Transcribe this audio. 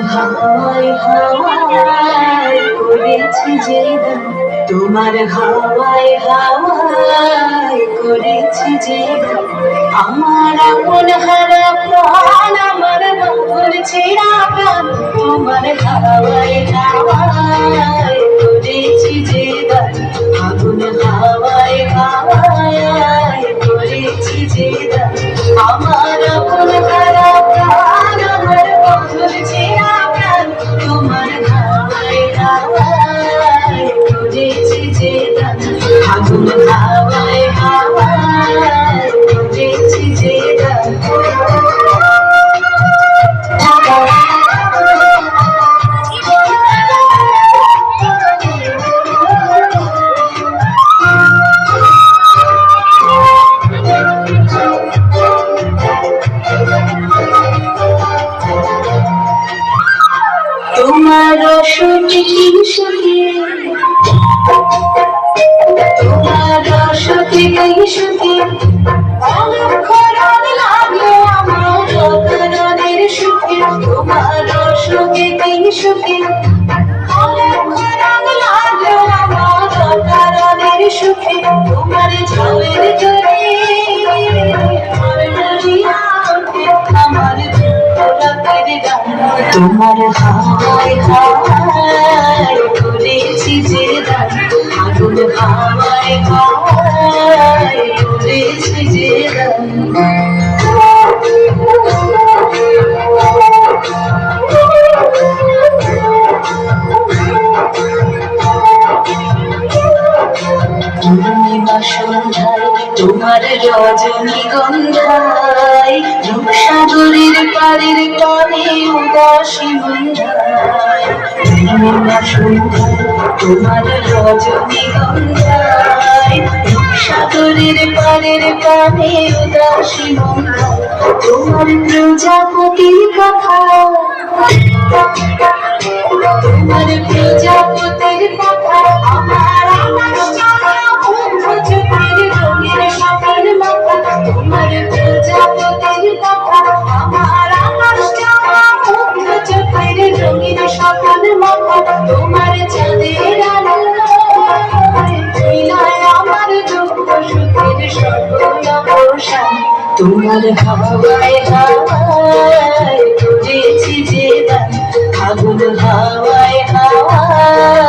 হাওয়ায় হাওয়ায় করেছি যে গান, তোমার হাওয়ায় হাওয়ায় করেছি যে গান। আমার আপন হারা প্রাণ, আমার বাঁধন ছেঁড়া প্রাণ, তোমার হাওয়ায় হাওয়ায় করেছি যে গান। আগুন হাওয়ায় হাওয়ায় করেছি যে গান। আমার আপন হারা প্রাণ, আমার বাঁধন ছেঁড়া প্রাণ, তোমার হাওয়ায় হাওয়ায় করেছি যে গান। আগুন হাওয়ায় হাওয়ায় করেছি যে গান। তোমার রসটি সুখে, তোমার রসটি সুখে অলক্ষরণ লাগলো আমার অকারণের সুখে। তোমার রসটি সুখে অলক্ষরণ লাগলো আমার অকারণের সুখে। তোমার ঝামের জোরে আমার তোমার হাওয়ায় হাওয়ায় করেছি যে গান। আগুন হাওয়ায় হাওয়ায় করেছি যে গান। পূর্ণিমা সন্ধ্যায় তোমার রজনীগন্ধায়, রূপসাগরের পাড়ের পানে উদাসী মন্ধায়। পূর্ণিমা সন্ধ্যায় তোমার রজনীগন্ধায়, রূপসাগরের পাড়ের পানে উদাসী মন্ধায়। তোমার প্রজাপতির কথা, তোমার প্রজাপতির কথা আমার আকাশ ছাড়া চোখের রঙের সকাল মাথা। তোমার প্রজাপতির কথা আমার আকাশ ছাড়া চোখের রঙের সকাল মাথা। তোমার চাঁদের আলো মিলায় আমার দুঃখ সুখের সকল অবসান। তোমার হাওয়ায় হাওয়ায় করেছি যে গান। আগুন হাওয়ায় হাওয়ায়